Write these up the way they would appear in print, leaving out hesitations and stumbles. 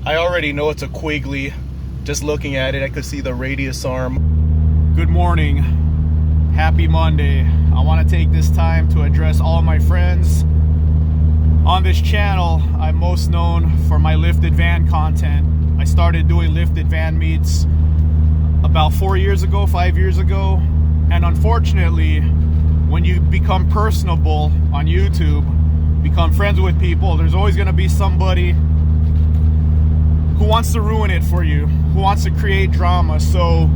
I already know it's a Quigley. Just looking at it, I could see the radius arm. Good morning. Happy Monday. I want to take this time to address all my friends. On this channel, I'm most known for my lifted van content. I started doing lifted van meets about 5 years ago. And unfortunately, when you become personable on YouTube, become friends with people, there's always going to be somebody who wants to ruin it for you, who wants to create drama. So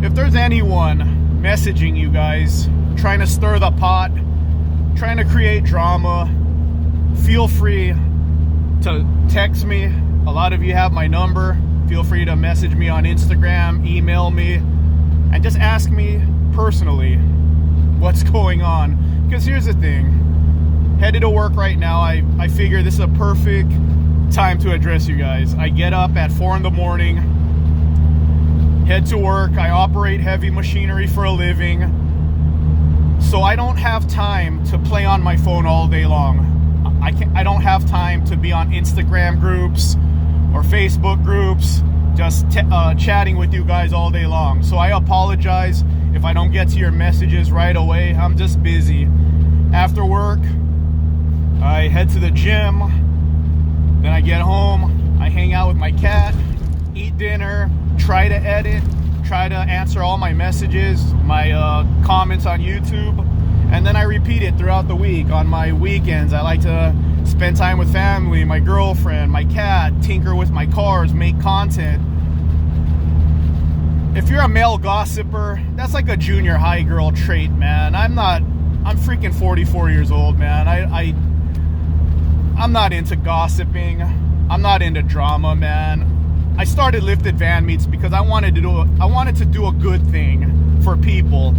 if there's anyone messaging you guys, trying to stir the pot, trying to create drama, feel free to text me. A lot of you have my number. Feel free to message me on Instagram, email me, and just ask me personally what's going on. Because here's the thing, headed to work right now. I figure this is a perfect time to address you guys. I get up at 4 in the morning, head to work. I operate heavy machinery for a living, so I don't have time to play on my phone all day long. I don't have time to be on Instagram groups or Facebook groups, just chatting with you guys all day long. So I apologize if I don't get to your messages right away. I'm just busy. After work, I head to the gym. Then I get home, I hang out with my cat, eat dinner, try to edit, try to answer all my messages, my comments on YouTube, and then I repeat it throughout the week. On my weekends, I like to spend time with family, my girlfriend, my cat, tinker with my cars, make content. If you're a male gossiper, that's like a junior high girl trait, man. I'm freaking 44 years old, man. I'm not into gossiping. I'm not into drama, man. I started lifted van meets because I wanted to do a good thing for people.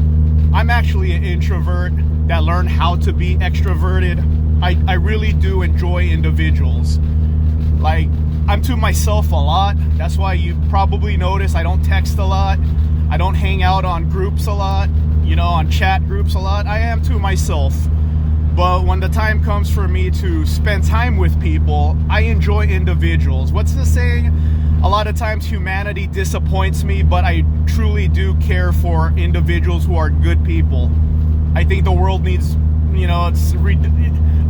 I'm actually an introvert that learned how to be extroverted. I really do enjoy individuals. Like, I'm to myself a lot. That's why you probably notice I don't text a lot. I don't hang out on groups a lot, on chat groups a lot. I am to myself. But when the time comes for me to spend time with people, I enjoy individuals. What's the saying? A lot of times humanity disappoints me, but I truly do care for individuals who are good people. I think the world needs,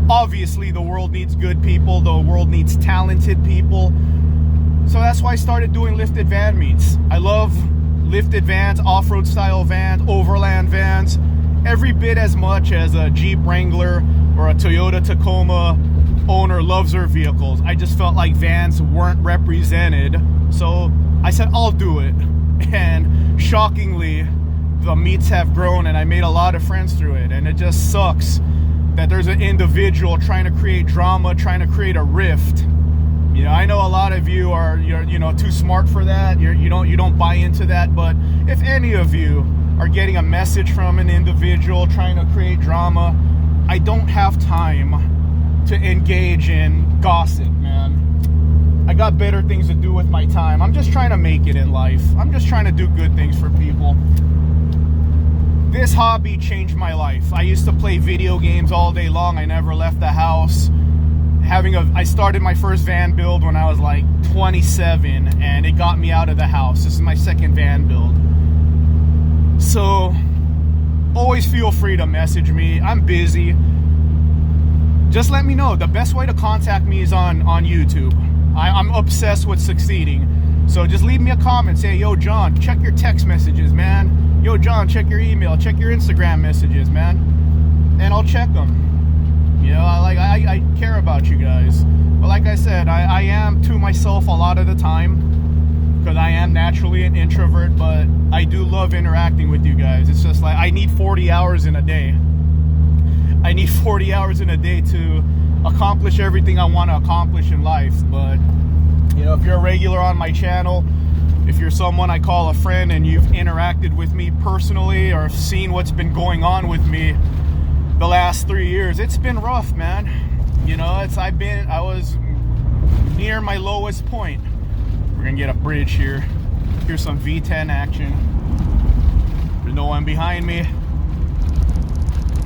obviously the world needs good people. The world needs talented people. So that's why I started doing lifted van meets. I love lifted vans, off-road style vans, overland vans, every bit as much as a Jeep Wrangler or a Toyota Tacoma owner loves their vehicles. I just felt like vans weren't represented, so I said I'll do it. And shockingly, the meets have grown and I made a lot of friends through it. And it just sucks that there's an individual trying to create drama, trying to create a rift. I know a lot of you are too smart for that. You don't buy into that. But if any of you are getting a message from an individual trying to create drama, I don't have time to engage in gossip, man. I got better things to do with my time. I'm just trying to make it in life. I'm just trying to do good things for people. This hobby changed my life. I used to play video games all day long. I never left the house. I started my first van build when I was like 27, and it got me out of the house. This is my second van build. So always feel free to message me. I'm busy. Just let me know. The best way to contact me is on YouTube. I'm obsessed with succeeding. So just leave me a comment. Say, yo, John, check your text messages, man. Yo, John, check your email. Check your Instagram messages, man. And I'll check them. I care about you guys. But like I said, I am to myself a lot of the time because I am naturally an introvert, but I do love interacting with you guys. It's just like I need 40 hours in a day. I need 40 hours in a day to accomplish everything I want to accomplish in life. But, if you're a regular on my channel, if you're someone I call a friend and you've interacted with me personally or seen what's been going on with me the last 3 years, it's been rough, man. I was near my lowest point. We're gonna get a bridge here. Here's some V10 action. There's no one behind me.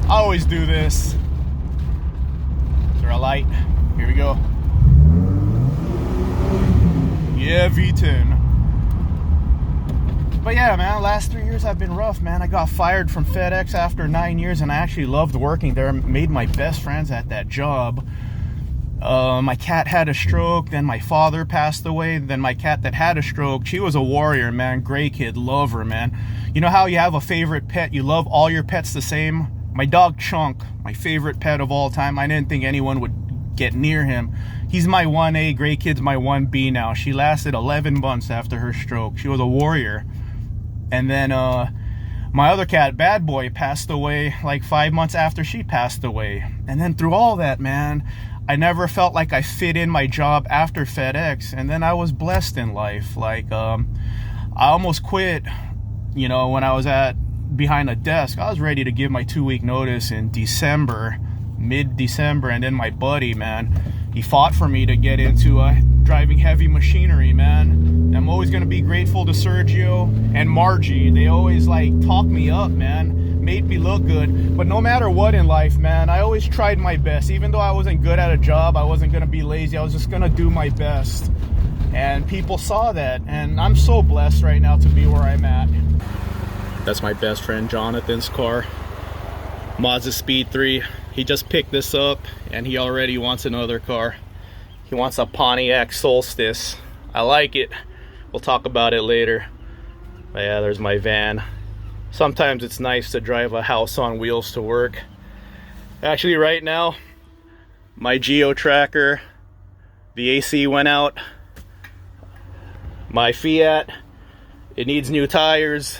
I always do this. Is there a light? Here we go. Yeah, V10. But yeah, man, last 3 years have been rough, man. I got fired from FedEx after 9 years, and I actually loved working there. Made my best friends at that job. My cat had a stroke, then my father passed away, then my cat that had a stroke, she was a warrior, man. Great kid, love her, man. You know how you have a favorite pet, you love all your pets the same? My dog Chunk, my favorite pet of all time. I didn't think anyone would get near him. He's my 1A, Great Kid's my 1B now. She lasted 11 months after her stroke. She was a warrior. And then my other cat, Bad Boy, passed away like 5 months after she passed away. And then through all that, man, I never felt like I fit in my job after FedEx. And then I was blessed in life. Like, I almost quit, you know, when I was behind a desk. I was ready to give my 2-week notice in December, mid-December. And then my buddy, man, he fought for me to get into driving heavy machinery, man. I'm always going to be grateful to Sergio and Margie. They always like talk me up, man. Made me look good. But no matter what in life, man, I always tried my best. Even though I wasn't good at a job, I wasn't going to be lazy. I was just going to do my best. And people saw that. And I'm so blessed right now to be where I'm at. That's my best friend Jonathan's car. Mazda Speed 3. He just picked this up and he already wants another car. He wants a Pontiac Solstice. I like it. We'll talk about it later. But yeah, there's my van. Sometimes it's nice to drive a house on wheels to work. Actually, right now, my Geo Tracker, the AC went out. My Fiat, it needs new tires.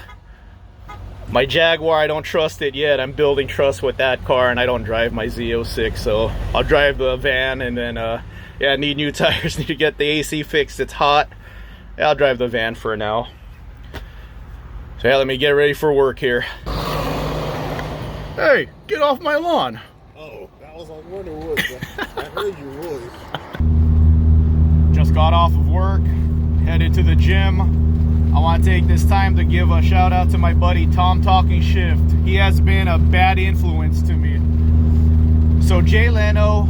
My Jaguar, I don't trust it yet. I'm building trust with that car, and I don't drive my Z06, so I'll drive the van, and then yeah, I need new tires. Need to get the AC fixed. It's hot. Yeah, I'll drive the van for now. So yeah, let me get ready for work here. Hey, get off my lawn. Oh, I was like, wonder what? I heard your voice. Just got off of work, headed to the gym. I want to take this time to give a shout out to my buddy Tom Talking Shift. He has been a bad influence to me. So Jay Leno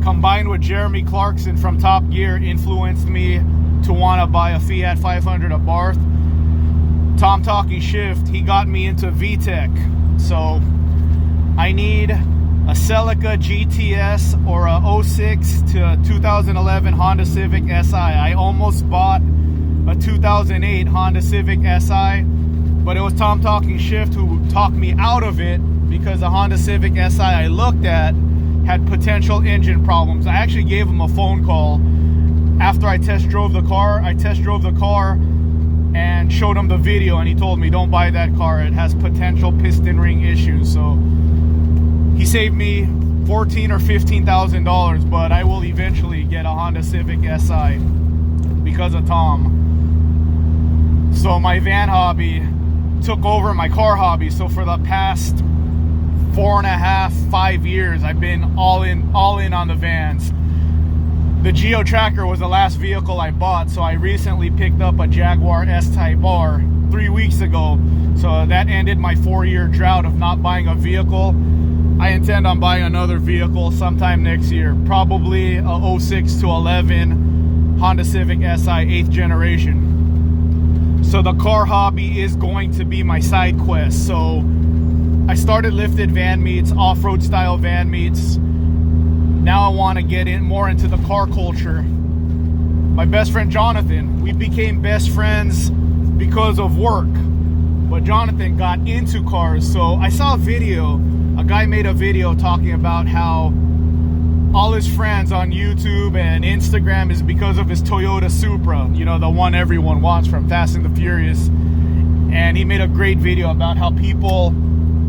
combined with Jeremy Clarkson from Top Gear influenced me to want to buy a Fiat 500 Abarth. Tom Talking Shift, he got me into VTEC. So I need a Celica GTS or a 06 to 2011 Honda Civic Si. I almost bought a 2008 Honda Civic Si, but it was Tom Talking Shift who talked me out of it because the Honda Civic Si I looked at had potential engine problems. I actually gave him a phone call after I test drove the car. I test drove the car and showed him the video, and he told me, don't buy that car, it has potential piston ring issues. So he saved me $14,000 or $15,000, but I will eventually get a Honda Civic Si because of Tom. So my van hobby took over my car hobby. So for the past 4.5, 5 years, I've been all in on the vans. The Geo Tracker was the last vehicle I bought, so I recently picked up a Jaguar S-Type R 3 weeks ago. So that ended my 4-year drought of not buying a vehicle. I intend on buying another vehicle sometime next year, probably a 06 to 11 Honda Civic Si 8th generation. So the car hobby is going to be my side quest. So I started lifted van meets, off-road style van meets. Now I want to get more into the car culture. My best friend Jonathan, we became best friends because of work, but Jonathan got into cars. So I saw a guy made a video talking about how all his friends on YouTube and Instagram is because of his Toyota Supra, you know, the one everyone wants from Fast and the Furious. And he made a great video about how people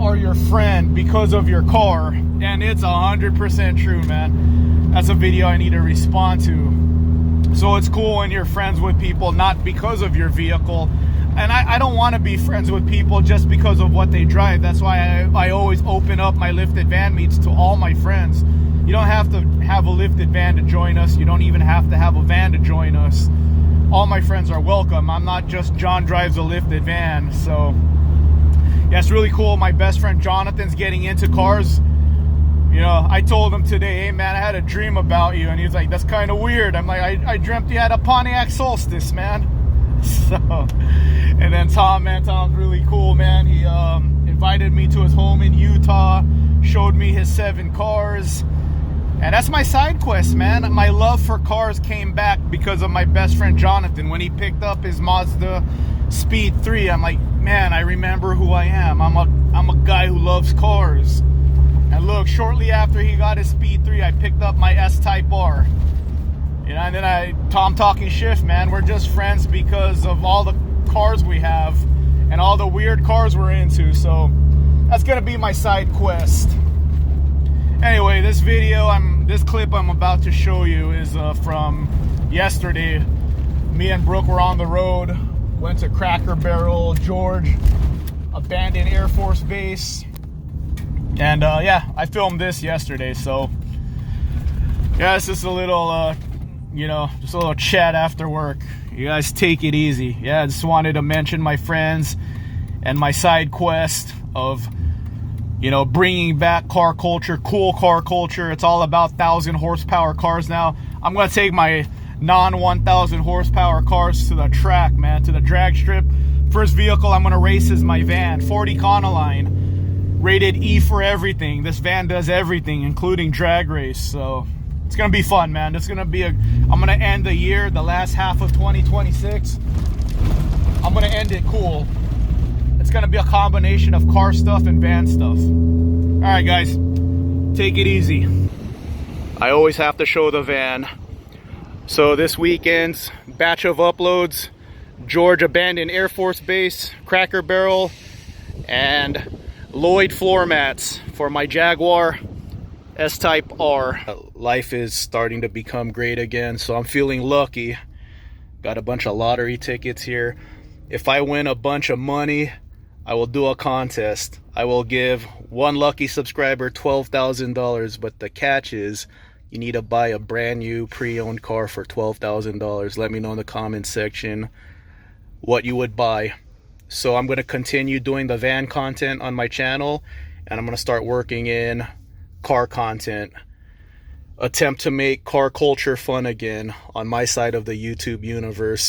are your friend because of your car, and it's 100% true, man. That's a video I need to respond to. So it's cool when you're friends with people not because of your vehicle, and I don't want to be friends with people just because of what they drive. That's why I always open up my lifted van meets to all my friends. You don't have to have a lifted van to join us. You don't even have to have a van to join us. All my friends are welcome. I'm not just John drives a lifted van. So yeah, it's really cool. My best friend Jonathan's getting into cars. You know, I told him today, hey man, I had a dream about you, and he was like, that's kind of weird. I'm like, I dreamt you had a Pontiac Solstice, man. So, and then Tom, man, Tom's really cool, man. He invited me to his home in Utah, showed me his 7 cars, and that's my side quest, man. My love for cars came back because of my best friend Jonathan. When he picked up his Mazda Speed 3, I'm like, man, I remember who I am. I'm a guy who loves cars. And look, shortly after he got his Speed 3, I picked up my S-Type R. You know, and then Tom talking shift, man. We're just friends because of all the cars we have and all the weird cars we're into. So that's gonna be my side quest. Anyway, this clip I'm about to show you is from yesterday. Me and Brook were on the road, went to Cracker Barrel, George, abandoned Air Force Base. And yeah, I filmed this yesterday, so yeah, it's just a little, you know, just a little chat after work. You guys take it easy. Yeah, I just wanted to mention my friends and my side quest of, you know, bringing back car culture, cool car culture. It's all about 1,000 horsepower cars now. I'm gonna take my non-1,000 horsepower cars to the track, man, to the drag strip. First vehicle I'm gonna race is my van, 40 Econoline. Rated E for everything. This van does everything, including drag race. So it's gonna be fun, man. It's gonna be I'm gonna end the year, the last half of 2026. I'm gonna end it cool. It's gonna be a combination of car stuff and van stuff. All right, guys, take it easy. I always have to show the van. So this weekend's batch of uploads: George abandoned Air Force Base, Cracker Barrel, and Lloyd floor mats for my Jaguar S-Type R. Life is starting to become great again, so I'm feeling lucky. Got a bunch of lottery tickets here. If I win a bunch of money, I will do a contest. I will give one lucky subscriber $12,000, but the catch is you need to buy a brand new pre-owned car for $12,000. Let me know in the comment section what you would buy. So I'm going to continue doing the van content on my channel, and I'm going to start working in car content. Attempt to make car culture fun again on my side of the YouTube universe.